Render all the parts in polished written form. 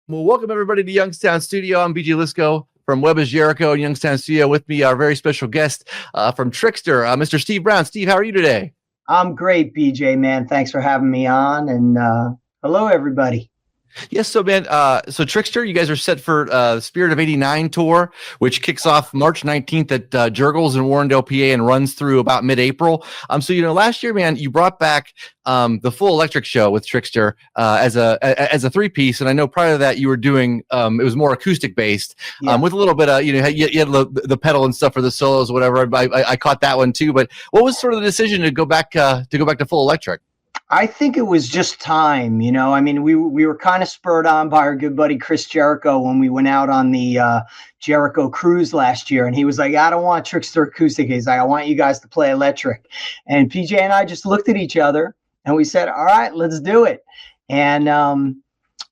Well, welcome everybody to Youngstown Studio. I'm PJ Lisko from Jericho in Youngstown Studio. With me, our very special guest from Trixter, Mr. Steve Brown. Steve, how are you today? I'm great, BJ, man. Thanks for having me on. And hello, everybody. Yes, so man, so Trixter, you guys are set for Spirit of '89 tour, which kicks off March 19th at Jericho's in Warrendale, PA, and runs through about mid-April. So last year, man, you brought back the full electric show with Trixter as a three-piece, and I know prior to that you were doing it was more acoustic based, with a little bit of you had the pedal and stuff for the solos, whatever. I caught that one too. But what was sort of the decision to go back to full electric? I think it was just time, I mean, we were kind of spurred on by our good buddy Chris Jericho when we went out on the Jericho cruise last year, and he was like, I don't want Trixter acoustic. He's like, I want you guys to play electric. And PJ and I just looked at each other and we said, all right, let's do it. And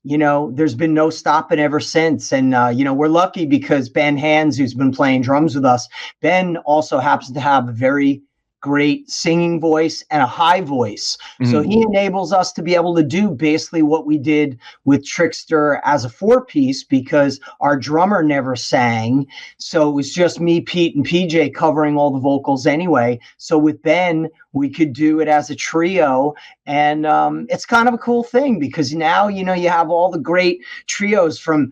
there's been no stopping ever since. And we're lucky because Ben Hands, who's been playing drums with us, Ben also happens to have a very great singing voice and a high voice. Mm-hmm. So he enables us to be able to do basically what we did with Trixter as a four-piece, because our drummer never sang. So it was just me, Pete, and PJ covering all the vocals anyway. So with Ben, we could do it as a trio. And it's kind of a cool thing because now, you have all the great trios from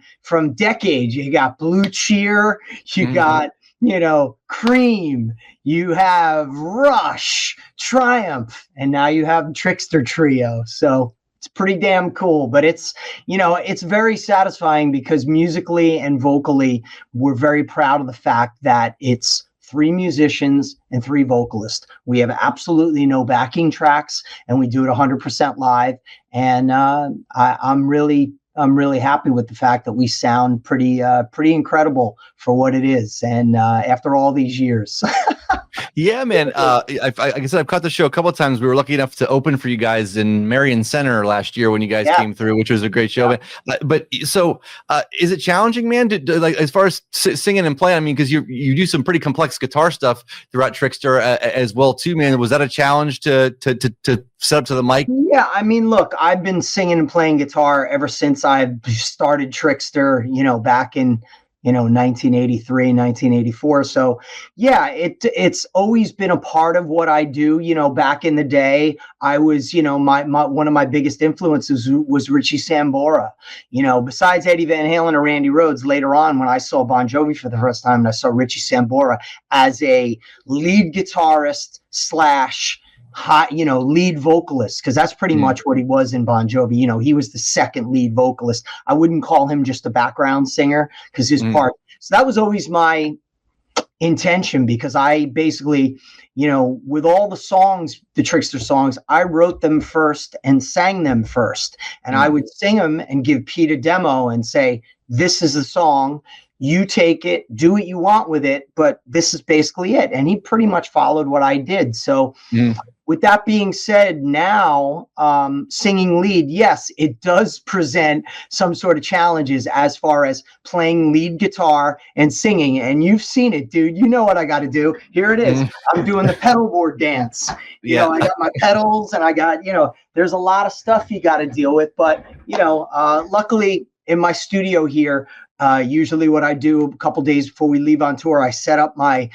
decades. You got Blue Cheer, you got Cream, you have Rush, Triumph, and now you have Trixter Trio. So it's pretty damn cool, but it's very satisfying because musically and vocally, we're very proud of the fact that it's three musicians and three vocalists. We have absolutely no backing tracks, and we do it 100% live. And I'm really happy with the fact that we sound pretty incredible for what it is. And after all these years. Yeah, man. Like I said, I've caught the show a couple of times. We were lucky enough to open for you guys in Marion Center last year when you guys came through, which was a great show. Yeah. But so is it challenging, man, to like as far as singing and playing? I mean, because you do some pretty complex guitar stuff throughout Trixter as well too, man. Was that a challenge to set up to the mic? Yeah, I mean, look, I've been singing and playing guitar ever since I started Trixter, back in 1983, 1984. So yeah, it's always been a part of what I do. Back in the day, I was, my one of my biggest influences was Richie Sambora. Besides Eddie Van Halen or Randy Rhoads, later on when I saw Bon Jovi for the first time, and I saw Richie Sambora as a lead guitarist / lead vocalist, because that's pretty much what he was in Bon Jovi. He was the second lead vocalist. I wouldn't call him just a background singer because his part. So that was always my intention, because I basically, with all the songs, the Trixter songs, I wrote them first and sang them first. And I would sing them and give Pete a demo and say, this is the song. You take it, do what you want with it, but this is basically it. And he pretty much followed what I did. So with that being said, now singing lead, yes, it does present some sort of challenges as far as playing lead guitar and singing. And you've seen it, dude. You know what I got to do. Here it is. I'm doing the pedal board dance. I got my pedals and I got, there's a lot of stuff you got to deal with. But, luckily in my studio here, usually what I do a couple days before we leave on tour, I set up my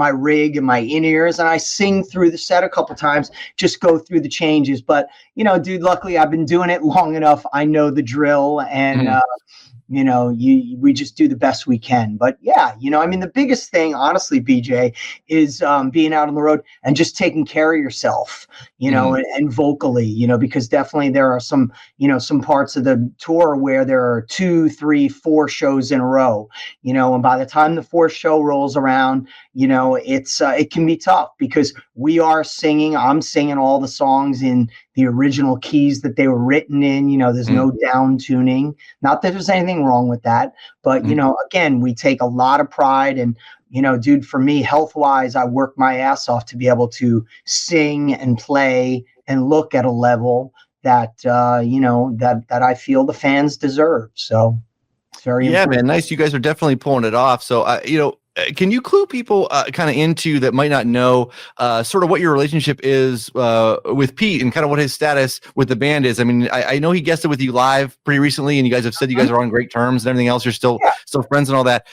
rig and my in-ears, and I sing through the set a couple times, just go through the changes. But, dude, luckily I've been doing it long enough. I know the drill, and, we just do the best we can. But yeah, I mean, the biggest thing, honestly, BJ, is being out on the road and just taking care of yourself, and vocally, because definitely there are some parts of the tour where there are 2, 3, 4 shows in a row, and by the time the fourth show rolls around, it can be tough because I'm singing all the songs in the original keys that they were written in. There's no down tuning. Not that there's anything wrong with that, but again, we take a lot of pride. And dude, for me, health wise, I work my ass off to be able to sing and play and look at a level that that I feel the fans deserve. So it's very important. Man, nice. You guys are definitely pulling it off. So Can you clue people kind of into that might not know sort of what your relationship is with Pete and kind of what his status with the band is? I mean, I know he guested with you live pretty recently, and you guys have said you guys are on great terms and everything else. You're still friends and all that.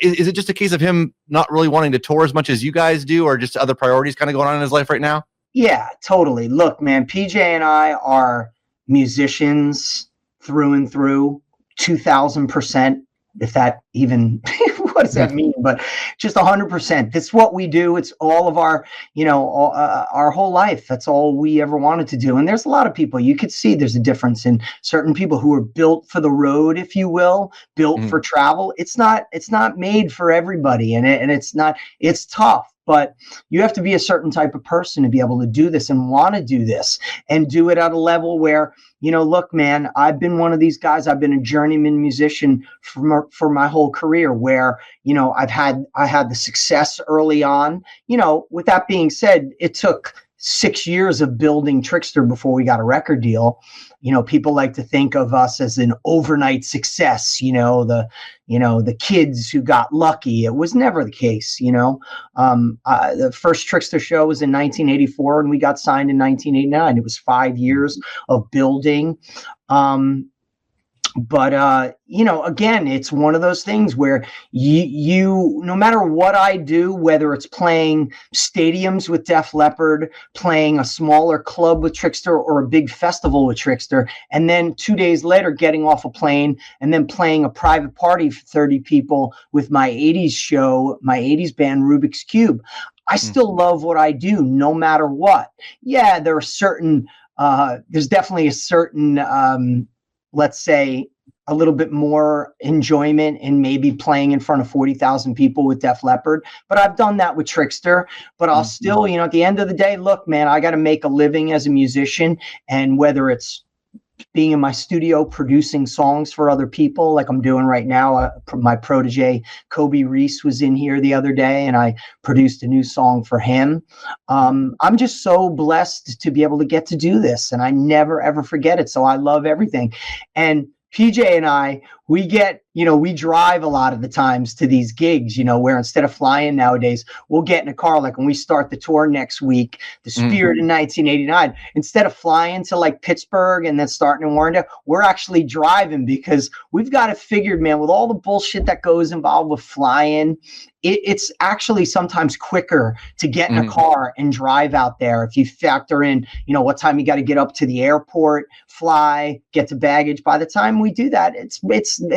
Is it just a case of him not really wanting to tour as much as you guys do, or just other priorities kind of going on in his life right now? Yeah, totally. Look, man, PJ and I are musicians through and through, 2000%. If that even what does that mean? But just 100%. That's what we do. It's all of our, our whole life. That's all we ever wanted to do. And there's a lot of people you could see there's a difference in certain people who are built for the road, if you will, built for travel. It's not made for everybody, and it's tough. But you have to be a certain type of person to be able to do this and want to do this and do it at a level where, look, man, I've been one of these guys. I've been a journeyman musician for my whole career where, I had the success early on. With that being said, it took 6 years of building Trixter before we got a record deal. People like to think of us as an overnight success, the kids who got lucky. It was never the case. The first Trixter show was in 1984 and we got signed in 1989. It was 5 years of building. But again, it's one of those things where you no matter what I do, whether it's playing stadiums with Def Leppard, playing a smaller club with Trixter, or a big festival with Trixter, and then 2 days later getting off a plane and then playing a private party for 30 people with my 80s show, my 80s band Rubik's Cube, I still love what I do no matter what. Yeah, there are certain there's definitely a certain let's say a little bit more enjoyment in maybe playing in front of 40,000 people with Def Leppard. But I've done that with Trixter. But I'll still, at the end of the day, look, man, I got to make a living as a musician. And whether it's being in my studio producing songs for other people like I'm doing right now. My protege, Kobe Reese, was in here the other day and I produced a new song for him. I'm just so blessed to be able to get to do this, and I never, ever forget it. So I love everything. And PJ and I, we drive a lot of the times to these gigs, where instead of flying nowadays, we'll get in a car. Like when we start the tour next week, the Spirit in 1989, instead of flying to like Pittsburgh and then starting in Warrendale, we're actually driving because we've got it figured, man, with all the bullshit that goes involved with flying. It's actually sometimes quicker to get in a car and drive out there. If you factor in, what time you got to get up to the airport, fly, get to baggage. By the time we do that,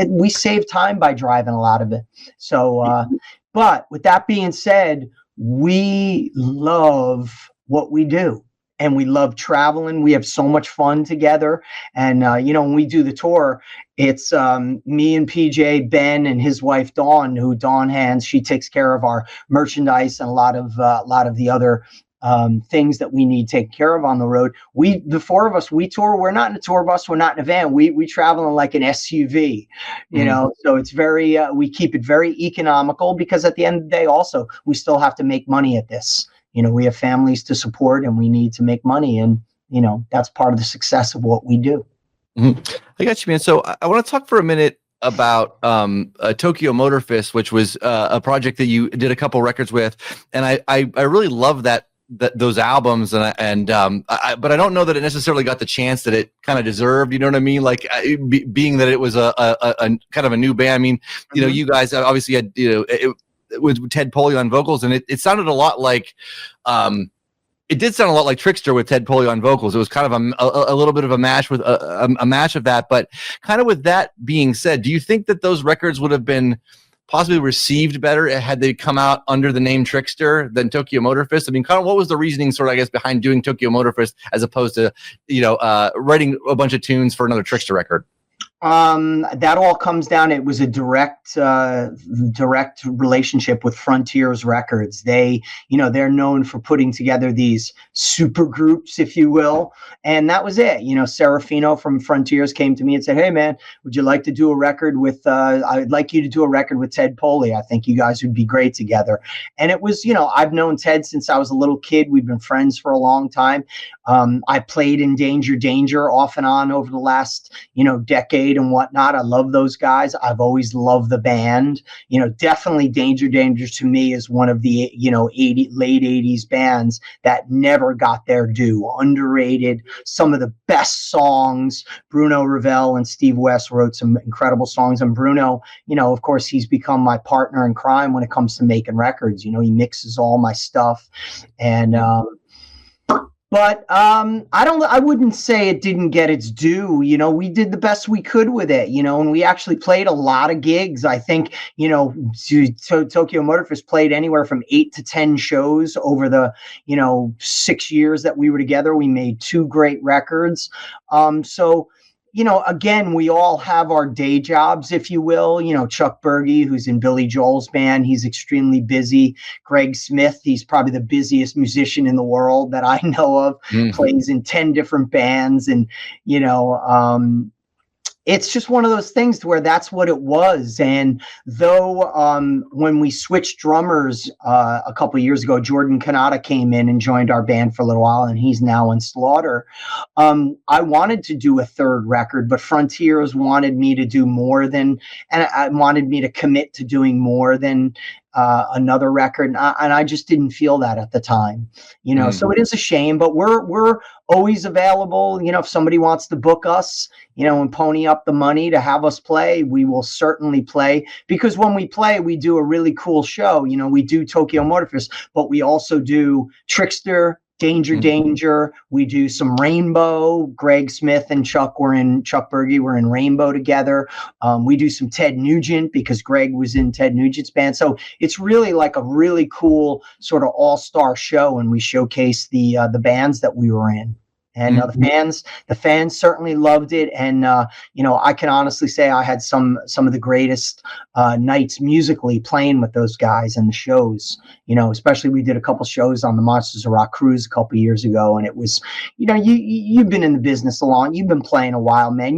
we save time by driving a lot of it. So, but with that being said, we love what we do. And we love traveling. We have so much fun together. And, when we do the tour, it's me and PJ, Ben, and his wife, Dawn, who Dawn Hands. She takes care of our merchandise and a lot of the other things that we need taken care of on the road. The four of us, we tour. We're not in a tour bus. We're not in a van. We travel in like an SUV, so it's very, we keep it very economical because at the end of the day, also, we still have to make money at this. We have families to support and we need to make money. And, that's part of the success of what we do. I got you, man. So I want to talk for a minute about Tokyo Motor Fist, which was a project that you did a couple records with. And I really love those albums. But I don't know that it necessarily got the chance that it kind of deserved. You know what I mean? Like being that it was a kind of a new band. I mean, you guys obviously had, with Ted Poley on vocals, and it sounded a lot like it did sound a lot like Trixter with Ted Poley on vocals. It was kind of a little bit of a mash with a mash of that. But kind of with that being said, do you think that those records would have been possibly received better had they come out under the name Trixter than Tokyo Motor Fist? I mean, kind of what was the reasoning sort of, I guess, behind doing Tokyo Motor Fist as opposed to, writing a bunch of tunes for another Trixter record? That all comes down. It was a direct relationship with Frontiers Records. They're known for putting together these super groups, if you will. And that was it. Serafino from Frontiers came to me and said, "Hey man, would you like to do a record with, I'd like you to do a record with Ted Poley. I think you guys would be great together." And it was, I've known Ted since I was a little kid. We've been friends for a long time. I played in Danger off and on over the last, decade Slade and whatnot. I love those guys. I've always loved the band. Definitely Danger Danger to me is one of the, late 80s bands that never got their due. Underrated. Some of the best songs. Bruno Ravel and Steve West wrote some incredible songs. And Bruno, of course, he's become my partner in crime when it comes to making records. He mixes all my stuff. And, but I wouldn't say it didn't get its due. We did the best we could with it, and we actually played a lot of gigs. I think, Tokyo Motor Fest played anywhere from 8 to 10 shows over the, 6 years that we were together. We made 2 great records. So, again, we all have our day jobs, if you will. Chuck Berge, who's in Billy Joel's band, he's extremely busy. Greg Smith, he's probably the busiest musician in the world that I know of, plays in 10 different bands. And, it's just one of those things to where that's what it was. And though when we switched drummers a couple of years ago, Jordan Kanata came in and joined our band for a little while, and he's now in Slaughter. I wanted to do a 3rd record, but Frontiers wanted me to do more than, and I wanted me to commit to doing more than another record, and I just didn't feel that at the time, So it is a shame, but we're always available. If somebody wants to book us, and pony up the money to have us play, we will certainly play, because when we play, we do a really cool show. We do Tokyo Motor Fest, but we also do Trixter, Danger Danger. We do some Rainbow. Greg Smith and Chuck Berge were in Rainbow together. We do some Ted Nugent because Greg was in Ted Nugent's band. So it's really like a really cool sort of all-star show, and we showcase the bands that we were in. And the fans certainly loved it. And, I can honestly say I had some of the greatest nights musically playing with those guys and the shows, especially we did a couple shows on the Monsters of Rock cruise a couple years ago. And it was, you've been in the business a long, you've been playing a while, man.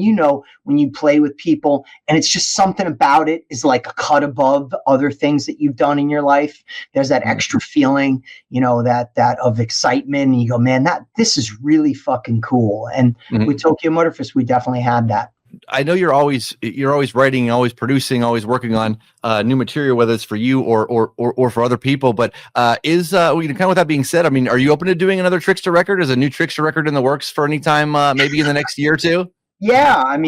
When you play with people and it's just something about it is like a cut above other things that you've done in your life. There's that extra feeling, that of excitement. And you go, man, this is really fucking cool. And with Tokyo Motor Fest, we definitely had that. I know you're always writing, always producing, always working on new material, whether it's for you or for other people. But kind of with that being said, I mean, are you open to doing another Trixter record? Is a new Trixter record in the works for any time, maybe in the next year or two? Yeah, I'm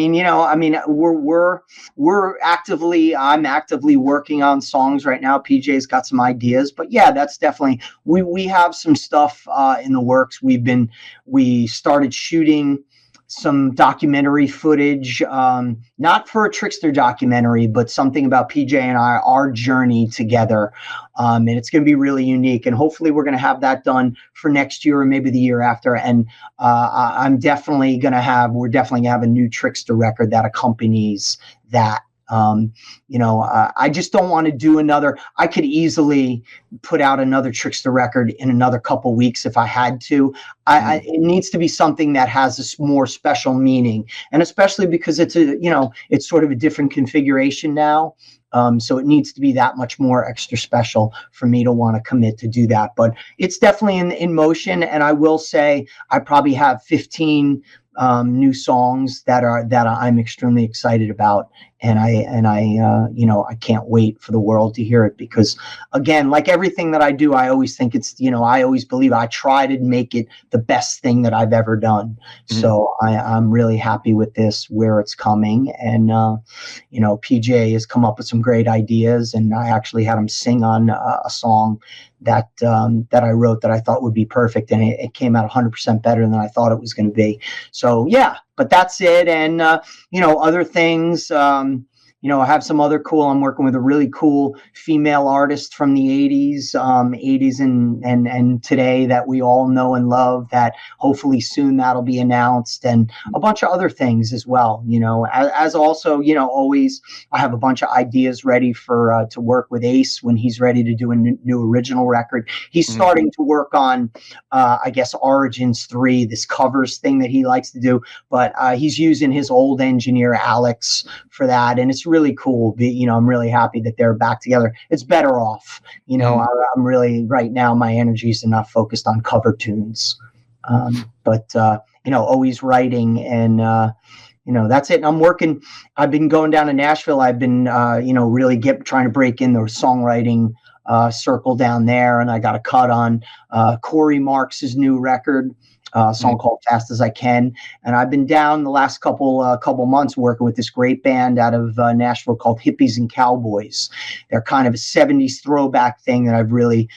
actively working on songs right now. PJ's got some ideas, but yeah, that's definitely, we have some stuff in the works. We started shooting some documentary footage, not for a Trixter documentary, but something about PJ and our journey together. And it's going to be really unique. And hopefully we're going to have that done for next year or maybe the year after. And we're definitely going to have a new Trixter record that accompanies that. I just don't want to do another. I could easily put out another Trixter record in another couple weeks if I had to. It needs to be something that has a more special meaning, and especially because it's sort of a different configuration now. So it needs to be that much more extra special for me to want to commit to do that. But it's definitely in motion, and I will say I probably have 15 new songs that I'm extremely excited about. And I can't wait for the world to hear it, because again, like everything that I do, I always think I always believe I try to make it the best thing that I've ever done. So I'm really happy with this, where it's coming. And, PJ has come up with some great ideas, and I actually had him sing on a song that I wrote that I thought would be perfect. And it came out 100% better than I thought it was going to be. So yeah, but that's it. And, other things, I have some other I'm working with a really cool female artist from the 80s and today that we all know and love, that hopefully soon that'll be announced, and a bunch of other things as well. As also, always I have a bunch of ideas ready for to work with Ace when he's ready to do a new original record. He's starting to work on, I guess, Origins 3, this covers thing that he likes to do, but he's using his old engineer, Alex, for that. And it's really cool. I'm really happy that they're back together. It's better off. I'm really, right now, my energies are not focused on cover tunes. But always writing and, that's it. And I've been going down to Nashville. I've been, really trying to break in the songwriting circle down there. And I got a cut on Corey Marx's new record, a song called Fast as I Can. And I've been down the last couple months working with this great band out of Nashville called Hippies and Cowboys. They're kind of a 70s throwback thing that I've really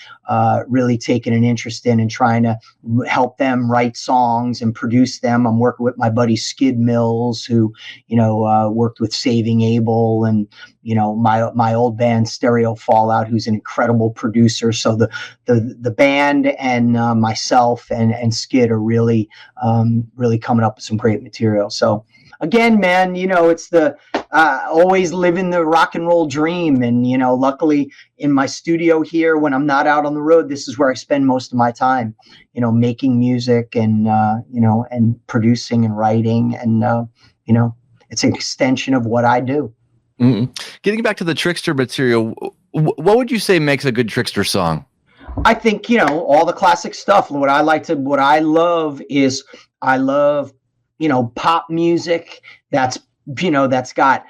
taken an interest in and trying to help them write songs and produce them. I'm working with my buddy Skid Mills, who, worked with Saving Abel, and, my old band Stereo Fallout, who's an incredible producer. So the band and myself and Skid are really coming up with some great material. So again, man, it's the always living the rock and roll dream. And, luckily in my studio here, when I'm not out on the road, this is where I spend most of my time, making music and, and producing and writing. And, it's an extension of what I do. Mm-hmm. Getting back to the Trixter material, what would you say makes a good Trixter song? I think, all the classic stuff. What I love is pop music that's got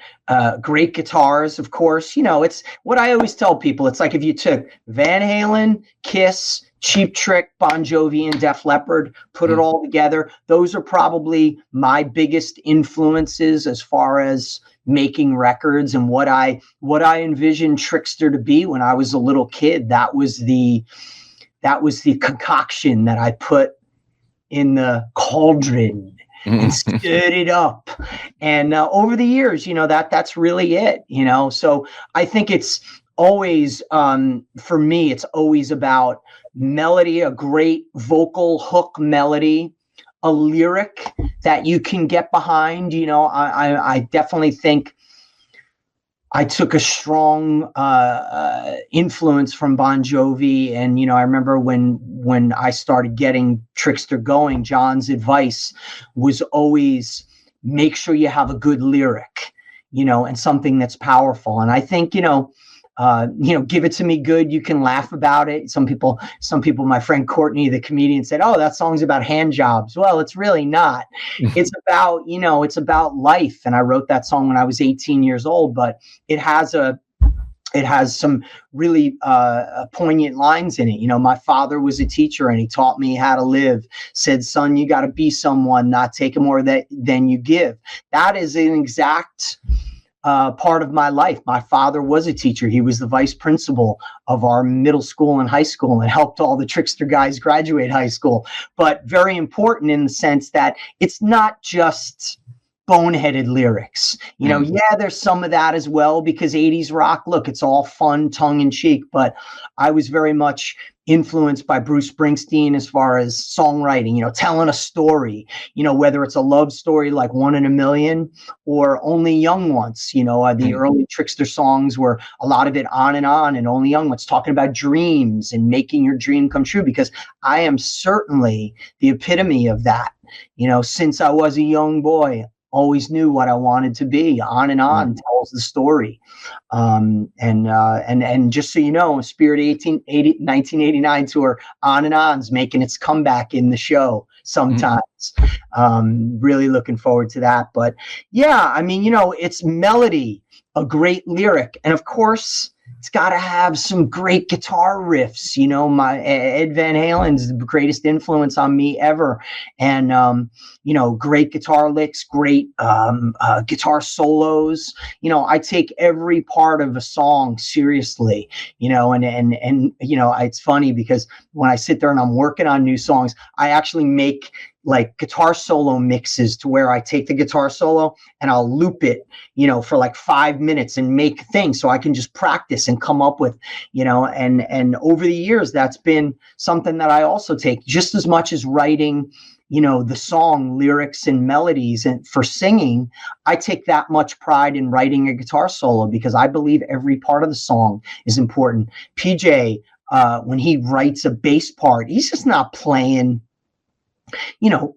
great guitars, of course. It's what I always tell people. It's like if you took Van Halen, Kiss, Cheap Trick, Bon Jovi, and Def Leppard, put it all together. Those are probably my biggest influences as far as making records and what I envisioned Trixter to be when I was a little kid. That was the concoction that I put in the cauldron and stirred it up. And over the years, that's really it, So I think it's always, for me, it's always about melody, a great vocal hook melody, a lyric that you can get behind. I definitely think I took a strong influence from Bon Jovi. And, I remember when I started getting Trixter going, John's advice was always make sure you have a good lyric, and something that's powerful. And I think, give it to me good. You can laugh about it. Some people, my friend Courtney, the comedian, said, "Oh, that song's about hand jobs." Well, it's really not. It's about, it's about life. And I wrote that song when I was 18 years old, but it has some really poignant lines in it. My father was a teacher and he taught me how to live. Said, "Son, you got to be someone, not take more than you give." That is an exact part of my life. My father was a teacher. He was the vice principal of our middle school and high school and helped all the Trixter guys graduate high school. But very important in the sense that it's not just boneheaded lyrics. Yeah, there's some of that as well, because 80s rock, look, it's all fun, tongue in cheek, but I was very much influenced by Bruce Springsteen as far as songwriting, telling a story, whether it's a love story like One in a Million or Only Young Once. The early Trixter songs were a lot of it On and Only Young Once, talking about dreams and making your dream come true, because I am certainly the epitome of that. Since I was a young boy, always knew what I wanted to be. On tells the story. And just so you know, Spirit 1989 tour, On and On's making its comeback in the show sometimes. Really looking forward to that. But yeah, it's melody, a great lyric, and of course, it's got to have some great guitar riffs. My Ed Van Halen's the greatest influence on me ever. And, great guitar licks, great guitar solos. I take every part of a song seriously, and it's funny because when I sit there and I'm working on new songs, I actually make like guitar solo mixes to where I take the guitar solo and I'll loop it, for like 5 minutes and make things so I can just practice and come up with, and over the years, that's been something that I also take just as much as writing, the song lyrics and melodies. And for singing, I take that much pride in writing a guitar solo because I believe every part of the song is important. PJ, when he writes a bass part, he's just not playing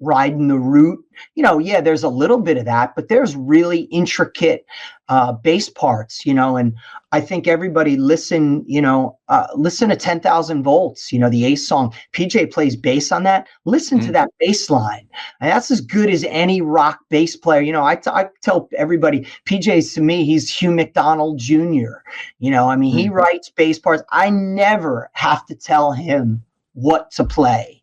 riding the root, yeah, there's a little bit of that, but there's really intricate bass parts, and I think everybody listen to 10,000 volts, the Ace song. PJ plays bass on that. Listen to that bass line. And that's as good as any rock bass player. I tell everybody, PJ's to me, he's Hugh McDonald Jr. He writes bass parts. I never have to tell him what to play.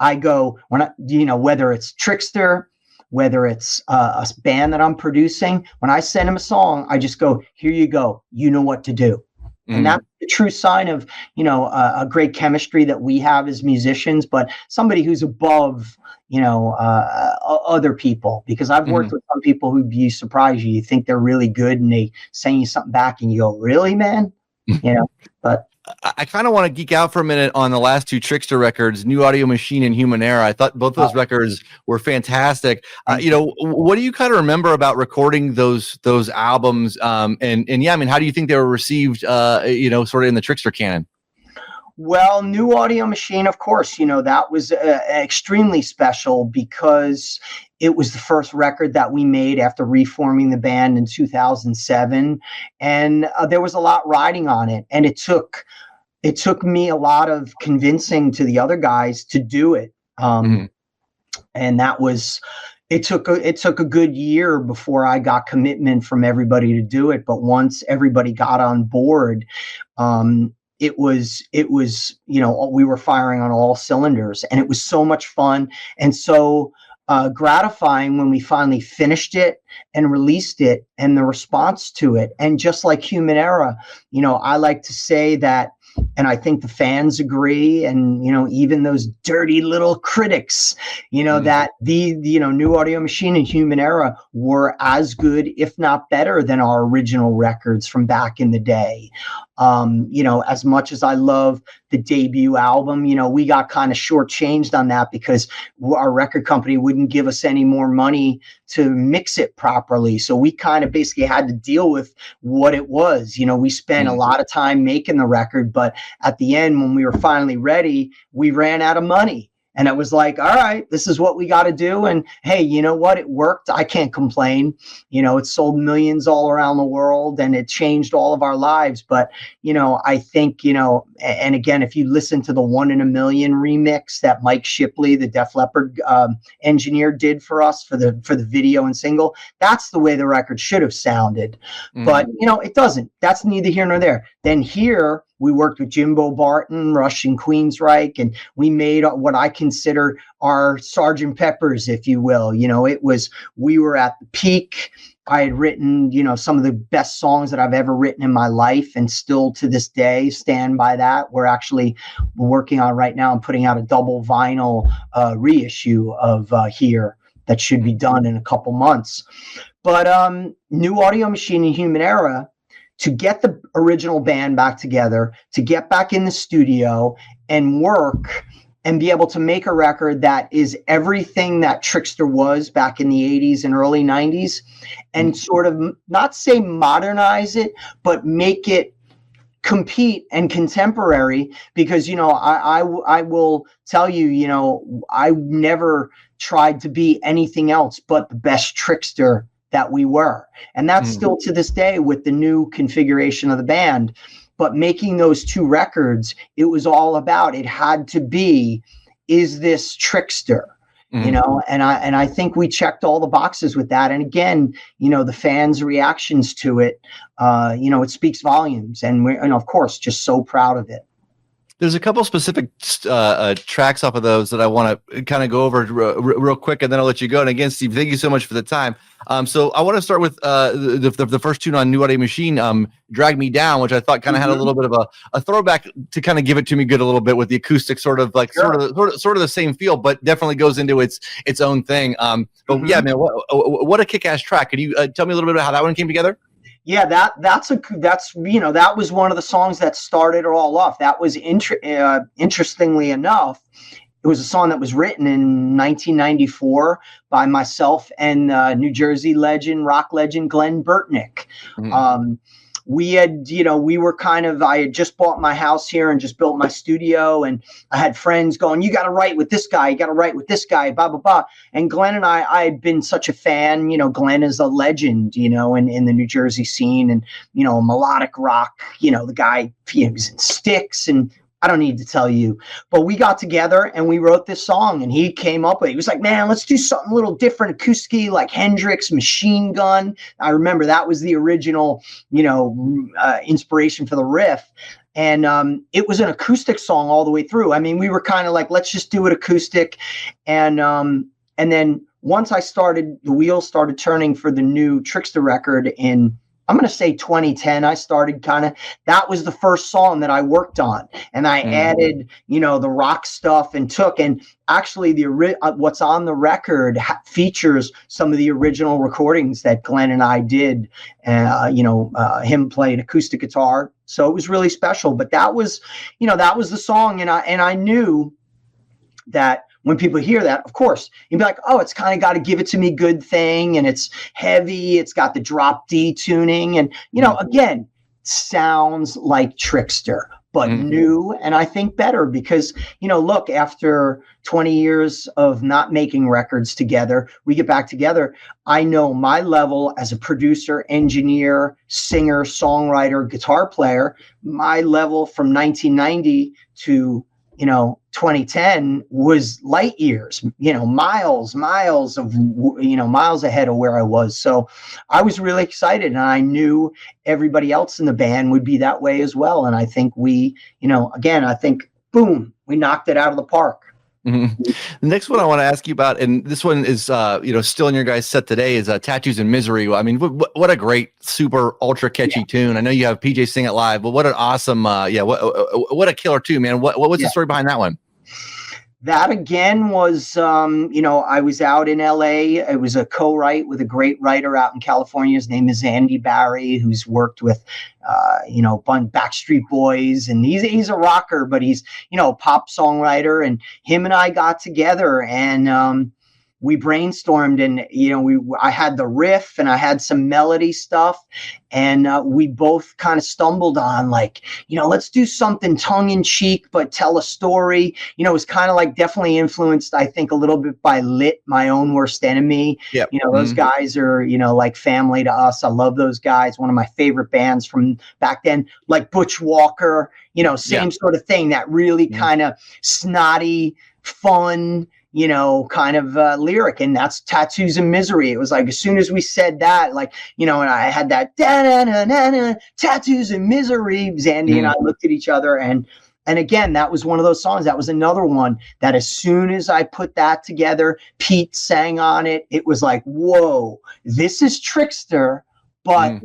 I go, whether it's Trixter, whether it's a band that I'm producing, when I send him a song, I just go, here you go. You know what to do. And that's the true sign of, a great chemistry that we have as musicians, but somebody who's above, other people, because I've worked with some people who'd be surprised. You think they're really good and they send you something back and you go, really, man? But I kind of want to geek out for a minute on the last two Trixter records, New Audio Machine and Human Era. I thought both those records were fantastic. What do you kind of remember about recording those albums? And yeah, how do you think they were received, sort of in the Trixter canon? Well, New Audio Machine, of course, that was extremely special because it was the first record that we made after reforming the band in 2007. And there was a lot riding on it. And it took me a lot of convincing to the other guys to do it. And that was, it took a good year before I got commitment from everybody to do it. But once everybody got on board, it was, we were firing on all cylinders, and it was so much fun and so gratifying when we finally finished it and released it, and the response to it. And just like Human Era, I like to say that, and I think the fans agree, and even those dirty little critics, that the New Audio Machine and Human Era were as good, if not better, than our original records from back in the day. As much as I love the debut album, we got kind of shortchanged on that because our record company wouldn't give us any more money to mix it properly. So we kind of basically had to deal with what it was. We spent a lot of time making the record, but at the end, when we were finally ready, we ran out of money. And it was like, all right, this is what we got to do. And hey, you know what? It worked. I can't complain. It sold millions all around the world, and it changed all of our lives. But, I think, and again, if you listen to the 1 in a Million remix that Mike Shipley, the Def Leppard engineer, did for us for the video and single, that's the way the record should have sounded. But, it doesn't. That's neither here nor there. Then here, we worked with Jimbo Barton, Rush and Queensryche, and we made what I consider our Sgt. Pepper's, if you will. We were at the peak. I had written, some of the best songs that I've ever written in my life, and still to this day stand by that. We're actually working on right now and putting out a double vinyl reissue of Here that should be done in a couple months. But New Audio Machine and Human Era, to get the original band back together, to get back in the studio and work and be able to make a record that is everything that Trixter was back in the 80s and early 90s, and sort of not say modernize it, but make it compete and contemporary. Because, I will tell you, I never tried to be anything else but the best Trixter that we were. And that's still to this day with the new configuration of the band. But making those two records, it was all about, it had to be, is this Trixter? And I think we checked all the boxes with that. And again, the fans' reactions to it, it speaks volumes. And we're, of course, just so proud of it. There's a couple specific tracks off of those that I want to kind of go over real quick, and then I'll let you go. And again, Steve, thank you so much for the time. So I want to start with the first tune on New Audio Machine, Drag Me Down, which I thought kind of had a little bit of a throwback to kind of give it to me good a little bit with the acoustic sort of the same feel, but definitely goes into its own thing. But yeah, man, what a kick-ass track. Could you tell me a little bit about how that one came together? Yeah, that was one of the songs that started it all off. That was interestingly enough, it was a song that was written in 1994 by myself and New Jersey rock legend Glenn Burtnick. we had, we were I had just bought my house here and just built my studio, and I had friends going, you got to write with this guy, you got to write with this guy, blah, blah, blah. And Glenn and I had been such a fan. Glenn is a legend, in the New Jersey scene, and, melodic rock, the guy, he was in Styx, and I don't need to tell you, but we got together and we wrote this song, and he came up with it. He was like, man, let's do something a little different, acoustic, like Hendrix, Machine Gun. I remember that was the original, inspiration for the riff. And it was an acoustic song all the way through. I mean, we were kind of like, let's just do it acoustic. And then once the wheels started turning for the new Trixter record in, I'm going to say 2010, I started that was the first song that I worked on, and I added, the rock stuff, and actually what's on the record features some of the original recordings that Glenn and I did. Him playing acoustic guitar. So it was really special, but that was the song. And I knew that when people hear that, of course, you'd be like, oh, it's kind of got a Give It To Me Good thing, and it's heavy, it's got the drop D tuning, and, again, sounds like Trixter, but new, and I think better because, look, after 20 years of not making records together, we get back together. I know my level as a producer, engineer, singer, songwriter, guitar player, my level from 1990 to 2010 was light years, miles ahead of where I was. So I was really excited, and I knew everybody else in the band would be that way as well. And I think we, boom, we knocked it out of the park. The next one I want to ask you about, and this one is, still in your guys' set today, is Tattoos and Misery. I mean, what a great, super ultra catchy tune. I know you have PJ sing it live, but what an awesome, what a killer tune, man. What's the story behind that one? That again was, I was out in LA. It was a co-write with a great writer out in California. His name is Andy Barry, who's worked with, Backstreet Boys, and he's a rocker, but he's, a pop songwriter. And him and I got together, and we brainstormed, and I had the riff and I had some melody stuff, and we both kind of stumbled on let's do something tongue in cheek but tell a story. It was kind of like definitely influenced, I think, a little bit by Lit, my own worst enemy. Yep. Those guys are like family to us. I love those guys. One of my favorite bands from back then, like Butch Walker. Same sort of thing. That really kind of snotty, fun, kind of lyric, and that's Tattoos and Misery. It was like, as soon as we said that, and I had that da-na-na-na-na, Tattoos and Misery, Zandy and I looked at each other, and again, that was one of those songs. That was another one that as soon as I put that together, Pete sang on it. It was like, whoa, this is Trixter, but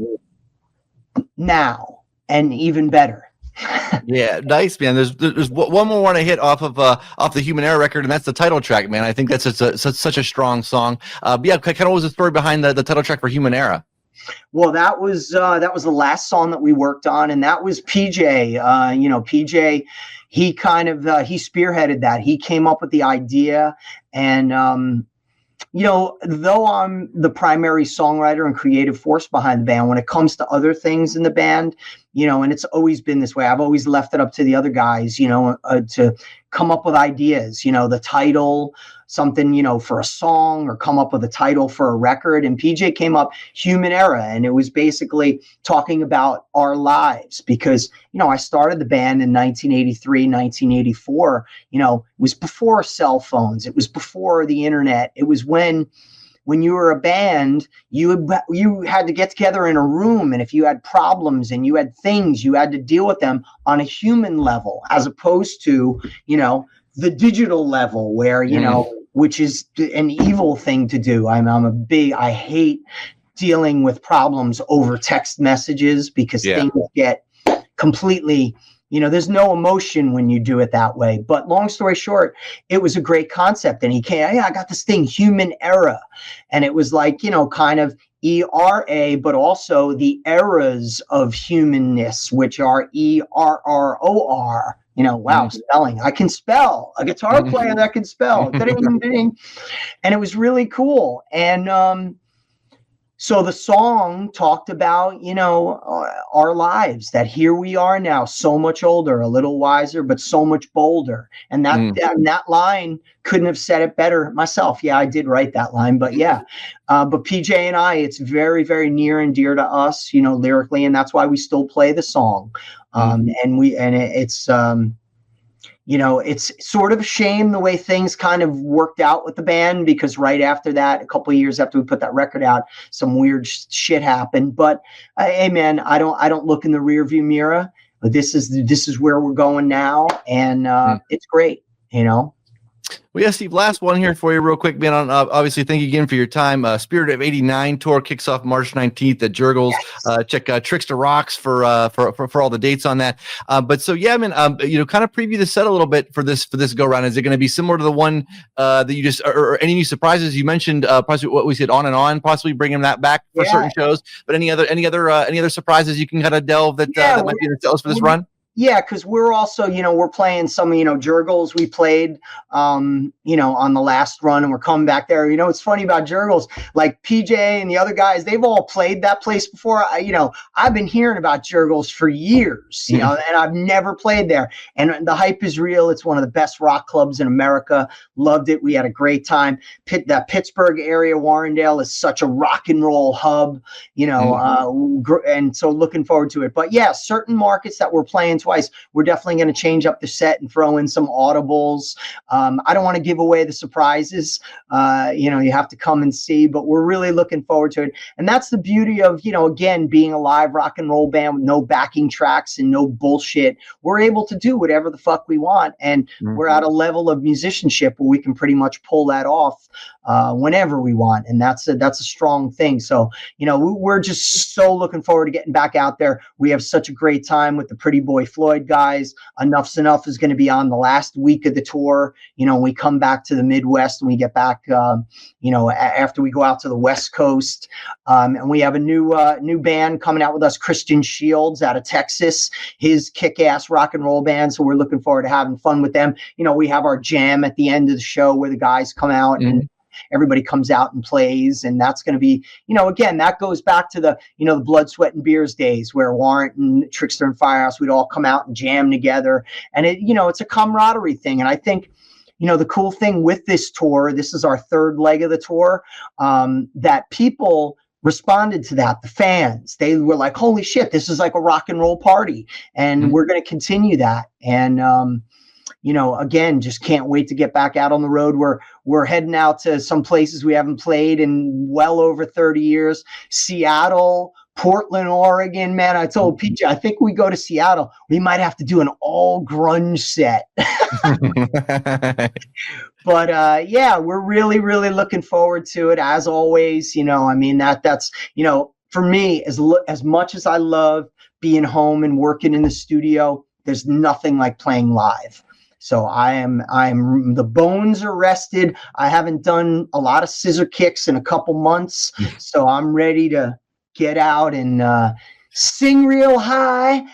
now, and even better. Yeah, nice, man. There's one more one I hit off the Human Error record, and that's the title track, man. I think that's such a strong song. Kind of what was the story behind the title track for Human Era? Well, that was the last song that we worked on, and that was PJ. PJ, he kind of he spearheaded that. He came up with the idea, and though I'm the primary songwriter and creative force behind the band, when it comes to other things in the band, and it's always been this way, I've always left it up to the other guys, to come up with ideas, the title, something, for a song, or come up with a title for a record. And PJ came up Human Era, and it was basically talking about our lives because, I started the band in 1983, 1984, it was before cell phones. It was before the internet. It was when you were a band, you had to get together in a room, and if you had problems and you had things, you had to deal with them on a human level, as opposed to, the digital level where, which is an evil thing to do. I hate dealing with problems over text messages because things get completely, there's no emotion when you do it that way. But long story short, it was a great concept. And he came, I got this thing, Human Era. And it was like, kind of ERA, but also the eras of humanness, which are ERROR. Wow, spelling. I can spell. A guitar player that can spell. Ding, ding. And it was really cool. And So the song talked about, our lives, that here we are now, so much older, a little wiser, but so much bolder. And that line, couldn't have said it better myself. Yeah, I did write that line, but yeah. But PJ and I, it's very, very near and dear to us, lyrically. And that's why we still play the song. It's sort of a shame the way things kind of worked out with the band, because right after that, a couple of years after we put that record out, some weird shit happened. But hey, man, I don't look in the rearview mirror. This is where we're going now, and it's great. Well, yeah, Steve, last one here for you real quick, man. Obviously, thank you again for your time. Spirit of '89 tour kicks off March 19th at Jericho's. Yes. Check Trixter Rocks for all the dates on that. But so, yeah, man, kind of preview the set a little bit for this go round. Is it going to be similar to the one that you just, or any new surprises? You mentioned possibly what we said on and on, possibly bringing that back for certain shows. But any other surprises you can kind of delve that might be in the sales for this run? Yeah, because we're also, we're playing some, Jurgles we played, on the last run, and we're coming back there. It's funny about Jurgles, like PJ and the other guys, they've all played that place before. I've been hearing about Jurgles for years, and I've never played there. And the hype is real. It's one of the best rock clubs in America. Loved it. We had a great time. That Pittsburgh area, Warrendale, is such a rock and roll hub, and so looking forward to it. But yeah, certain markets that we're playing twice, we're definitely going to change up the set and throw in some audibles. I don't want to give away the surprises. You have to come and see, but we're really looking forward to it. And that's the beauty of, again, being a live rock and roll band with no backing tracks and no bullshit. We're able to do whatever the fuck we want. And we're at a level of musicianship where we can pretty much pull that off whenever we want. And that's a strong thing. So, we're just so looking forward to getting back out there. We have such a great time with the Pretty Boy Floyd guys. Enough's Enough is going to be on the last week of the tour. We come back to the Midwest and we get back, after we go out to the West Coast. And we have a new band coming out with us, Christian Shields out of Texas, his kick-ass rock and roll band. So we're looking forward to having fun with them. We have our jam at the end of the show where the guys come out and everybody comes out and plays, and that's going to be, again, that goes back to the, the Blood, Sweat, and Beers days where Warrant and Trixter and Firehouse, we'd all come out and jam together, and it's a camaraderie thing. And I think, the cool thing with this tour, this is our third leg of the tour, that people responded to that. The fans, they were like, holy shit, this is like a rock and roll party, and we're going to continue that. And, again, just can't wait to get back out on the road. We're heading out to some places we haven't played in well over 30 years. Seattle, Portland, Oregon, man. I told PJ, I think we go to Seattle, we might have to do an all grunge set. But yeah, we're really, really looking forward to it. As always, that's for me, as much as I love being home and working in the studio, there's nothing like playing live. So I'm the bones are rested. I haven't done a lot of scissor kicks in a couple months. So I'm ready to get out and sing real high.